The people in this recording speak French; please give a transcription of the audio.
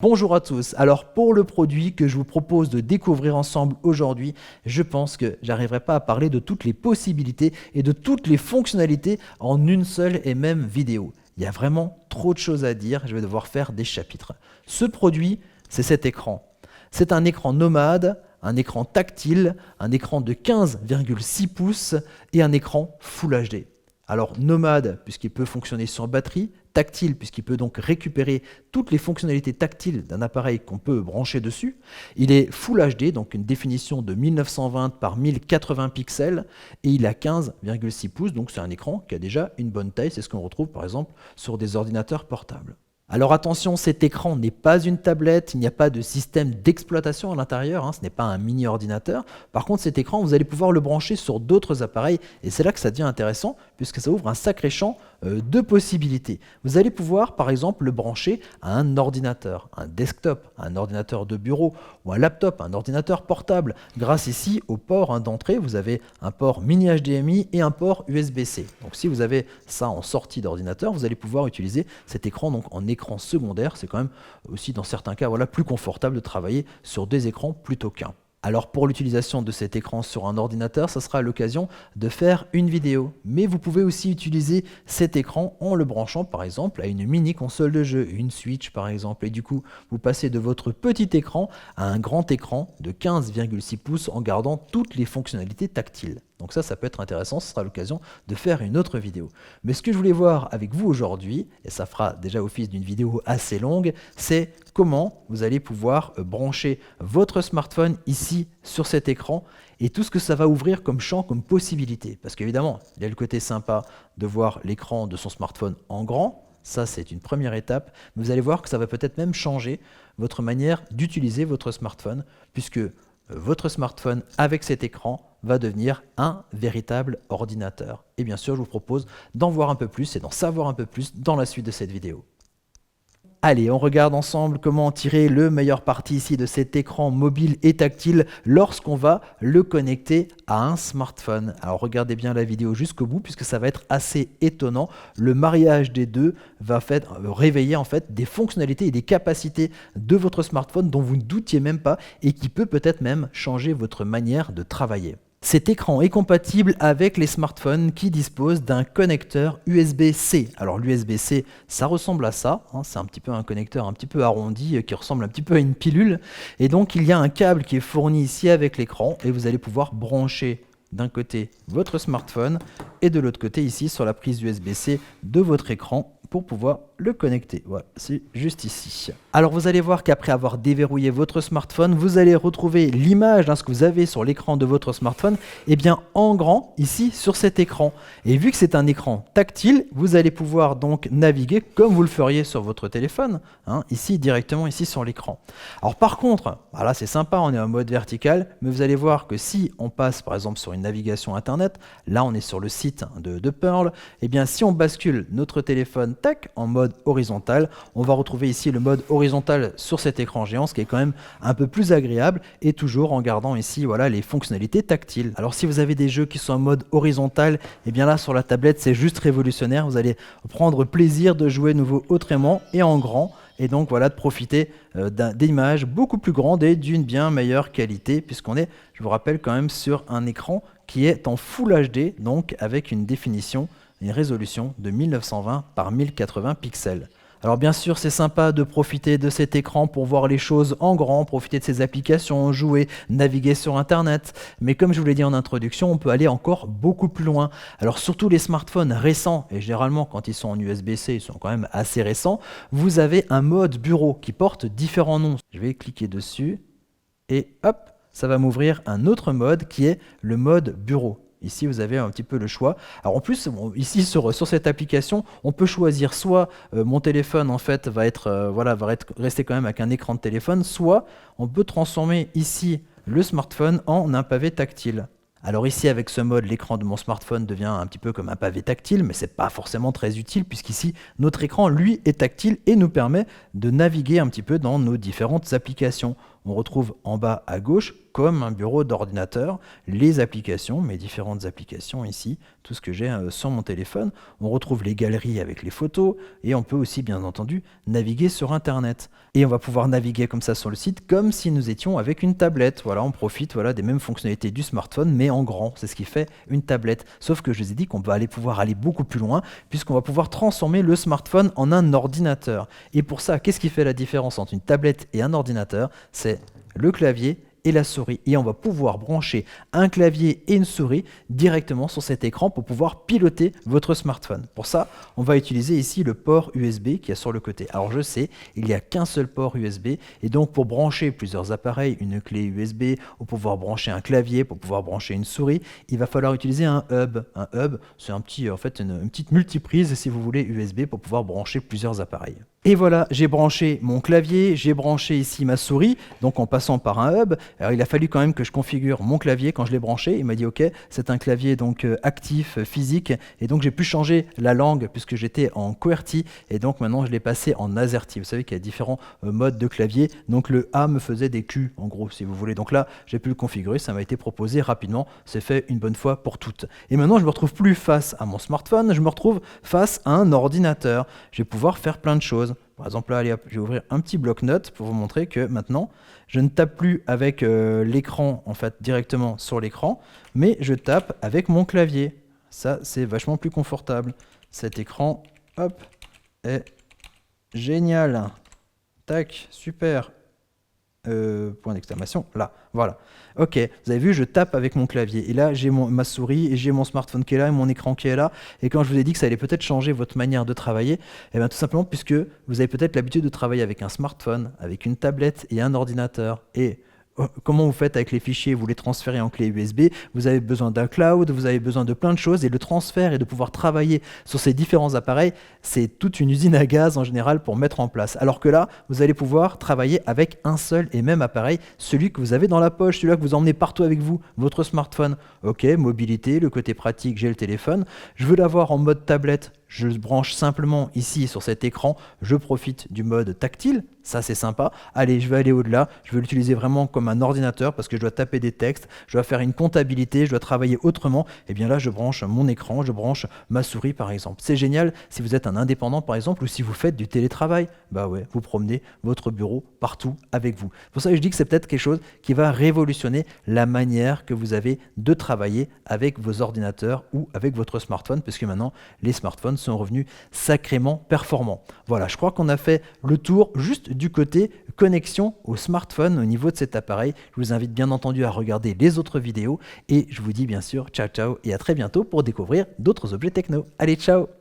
Bonjour à tous, alors pour le produit que je vous propose de découvrir ensemble aujourd'hui, je pense que j'arriverai pas à parler de toutes les possibilités et de toutes les fonctionnalités en une seule et même vidéo. Il y a vraiment trop de choses à dire, je vais devoir faire des chapitres. Ce produit, c'est cet écran. C'est un écran nomade, un écran tactile, un écran de 15,6 pouces et un écran Full HD. Alors nomade, puisqu'il peut fonctionner sur batterie, tactile, puisqu'il peut donc récupérer toutes les fonctionnalités tactiles d'un appareil qu'on peut brancher dessus. Il est Full HD, donc une définition de 1920 par 1080 pixels, et il a 15,6 pouces, donc c'est un écran qui a déjà une bonne taille, c'est ce qu'on retrouve par exemple sur des ordinateurs portables. Alors attention, cet écran n'est pas une tablette, il n'y a pas de système d'exploitation à l'intérieur, ce n'est pas un mini ordinateur. Par contre, cet écran, vous allez pouvoir le brancher sur d'autres appareils et c'est là que ça devient intéressant puisque ça ouvre un sacré champ de possibilités. Vous allez pouvoir, par exemple, le brancher à un ordinateur, un desktop, un ordinateur de bureau ou un laptop, un ordinateur portable. Grâce ici au port d'entrée, vous avez un port mini HDMI et un port USB-C. Donc si vous avez ça en sortie d'ordinateur, vous allez pouvoir utiliser cet écran donc en écran secondaire. C'est quand même aussi dans certains cas plus confortable de travailler sur des écrans plutôt qu'un. Alors pour l'utilisation de cet écran sur un ordinateur, ça sera l'occasion de faire une vidéo. Mais vous pouvez aussi utiliser cet écran en le branchant par exemple à une mini console de jeu, une Switch par exemple. Et du coup, vous passez de votre petit écran à un grand écran de 15,6 pouces en gardant toutes les fonctionnalités tactiles. Donc ça peut être intéressant, ce sera l'occasion de faire une autre vidéo. Mais ce que je voulais voir avec vous aujourd'hui, et ça fera déjà office d'une vidéo assez longue, c'est comment vous allez pouvoir brancher votre smartphone ici sur cet écran et tout ce que ça va ouvrir comme champ, comme possibilité. Parce qu'évidemment, il y a le côté sympa de voir l'écran de son smartphone en grand. Ça, c'est une première étape. Mais vous allez voir que ça va peut-être même changer votre manière d'utiliser votre smartphone, puisque votre smartphone avec cet écran va devenir un véritable ordinateur. Et bien sûr, je vous propose d'en voir un peu plus et d'en savoir un peu plus dans la suite de cette vidéo. Allez, on regarde ensemble comment tirer le meilleur parti ici de cet écran mobile et tactile lorsqu'on va le connecter à un smartphone. Alors regardez bien la vidéo jusqu'au bout puisque ça va être assez étonnant. Le mariage des deux va réveiller en fait des fonctionnalités et des capacités de votre smartphone dont vous ne doutiez même pas et qui peut-être même changer votre manière de travailler. Cet écran est compatible avec les smartphones qui disposent d'un connecteur USB-C. Alors l'USB-C, ça ressemble à ça, c'est un petit peu un connecteur un petit peu arrondi qui ressemble un petit peu à une pilule. Et donc il y a un câble qui est fourni ici avec l'écran et vous allez pouvoir brancher d'un côté votre smartphone et de l'autre côté ici sur la prise USB-C de votre écran pour pouvoir le connecter. Voilà, c'est juste ici. Alors vous allez voir qu'après avoir déverrouillé votre smartphone, vous allez retrouver l'image ce que vous avez sur l'écran de votre smartphone en grand ici sur cet écran. Et vu que c'est un écran tactile, vous allez pouvoir donc naviguer comme vous le feriez sur votre téléphone, ici directement ici sur l'écran. Alors par contre, là c'est sympa, on est en mode vertical, mais vous allez voir que si on passe par exemple sur une navigation internet, là on est sur le site de Pearl, et bien si on bascule notre téléphone en mode horizontal, on va retrouver ici le mode horizontal sur cet écran géant, ce qui est quand même un peu plus agréable et toujours en gardant ici les fonctionnalités tactiles. Alors si vous avez des jeux qui sont en mode horizontal, et bien là sur la tablette c'est juste révolutionnaire, vous allez prendre plaisir de jouer nouveau autrement et en grand. Et donc de profiter d'images beaucoup plus grandes et d'une bien meilleure qualité, puisqu'on est, je vous rappelle quand même, sur un écran qui est en Full HD, donc avec une définition, une résolution de 1920 par 1080 pixels. Alors bien sûr, c'est sympa de profiter de cet écran pour voir les choses en grand, profiter de ses applications, jouer, naviguer sur Internet. Mais comme je vous l'ai dit en introduction, on peut aller encore beaucoup plus loin. Alors surtout les smartphones récents, et généralement quand ils sont en USB-C, ils sont quand même assez récents, vous avez un mode bureau qui porte différents noms. Je vais cliquer dessus et hop, ça va m'ouvrir un autre mode qui est le mode bureau. Ici, vous avez un petit peu le choix. Alors en plus, ici sur cette application, on peut choisir soit mon téléphone en fait va rester quand même avec un écran de téléphone, soit on peut transformer ici le smartphone en un pavé tactile. Alors ici, avec ce mode, l'écran de mon smartphone devient un petit peu comme un pavé tactile, mais ce n'est pas forcément très utile puisqu'ici, notre écran, lui, est tactile et nous permet de naviguer un petit peu dans nos différentes applications. on retrouve en bas à gauche, comme un bureau d'ordinateur, les applications, mes différentes applications ici, tout ce que j'ai sur mon téléphone. On retrouve les galeries avec les photos et on peut aussi bien entendu naviguer sur Internet. Et on va pouvoir naviguer comme ça sur le site comme si nous étions avec une tablette. Voilà, on profite des mêmes fonctionnalités du smartphone mais en grand. C'est ce qui fait une tablette. Sauf que je vous ai dit qu'on va pouvoir aller beaucoup plus loin puisqu'on va pouvoir transformer le smartphone en un ordinateur. Et pour ça, qu'est-ce qui fait la différence entre une tablette et un ordinateur? C'est le clavier et la souris. Et on va pouvoir brancher un clavier et une souris directement sur cet écran pour pouvoir piloter votre smartphone. Pour ça, on va utiliser ici le port USB qui est sur le côté. Alors je sais, il n'y a qu'un seul port USB et donc pour brancher plusieurs appareils, une clé USB, ou pouvoir brancher un clavier, pour pouvoir brancher une souris, il va falloir utiliser un hub. Un hub, c'est une petite multiprise si vous voulez USB pour pouvoir brancher plusieurs appareils. Et voilà, j'ai branché mon clavier, j'ai branché ici ma souris, donc en passant par un hub. Alors il a fallu quand même que je configure mon clavier quand je l'ai branché. Il m'a dit ok, c'est un clavier donc actif, physique, et donc j'ai pu changer la langue puisque j'étais en QWERTY, et donc maintenant je l'ai passé en AZERTY. Vous savez qu'il y a différents modes de clavier, donc le A me faisait des Q en gros si vous voulez. Donc là j'ai pu le configurer, ça m'a été proposé rapidement, c'est fait une bonne fois pour toutes. Et maintenant je me retrouve plus face à mon smartphone, je me retrouve face à un ordinateur. Je vais pouvoir faire plein de choses. Par exemple, là, allez, hop, je vais ouvrir un petit bloc-notes pour vous montrer que maintenant, je ne tape plus avec l'écran, en fait, directement sur l'écran, mais je tape avec mon clavier. Ça, c'est vachement plus confortable. Cet écran, hop, est génial. Tac, super. Point d'exclamation, là, voilà. Ok, vous avez vu, je tape avec mon clavier. Et là, j'ai ma souris et j'ai mon smartphone qui est là et mon écran qui est là. Et quand je vous ai dit que ça allait peut-être changer votre manière de travailler, eh bien tout simplement puisque vous avez peut-être l'habitude de travailler avec un smartphone, avec une tablette et un ordinateur. Et comment vous faites avec les fichiers? Vous les transférez en clé USB, vous avez besoin d'un cloud, vous avez besoin de plein de choses, et le transfert et de pouvoir travailler sur ces différents appareils, c'est toute une usine à gaz en général pour mettre en place. Alors que là, vous allez pouvoir travailler avec un seul et même appareil, celui que vous avez dans la poche, celui-là que vous emmenez partout avec vous, votre smartphone. Ok, mobilité, le côté pratique, j'ai le téléphone. Je veux l'avoir en mode tablette, je branche simplement ici sur cet écran, je profite du mode tactile, ça c'est sympa. Allez, je vais aller au-delà, je vais l'utiliser vraiment comme un ordinateur parce que je dois taper des textes, je dois faire une comptabilité, je dois travailler autrement. Et bien là, je branche mon écran, je branche ma souris par exemple. C'est génial si vous êtes un indépendant par exemple ou si vous faites du télétravail. Bah ouais, vous promenez votre bureau partout avec vous. Pour ça, je dis que c'est peut-être quelque chose qui va révolutionner la manière que vous avez de travailler avec vos ordinateurs ou avec votre smartphone, parce que maintenant, les smartphones sont revenus sacrément performants. Voilà, je crois qu'on a fait le tour juste du côté connexion au smartphone au niveau de cet appareil. Je vous invite bien entendu à regarder les autres vidéos et je vous dis bien sûr ciao ciao et à très bientôt pour découvrir d'autres objets techno. Allez, ciao!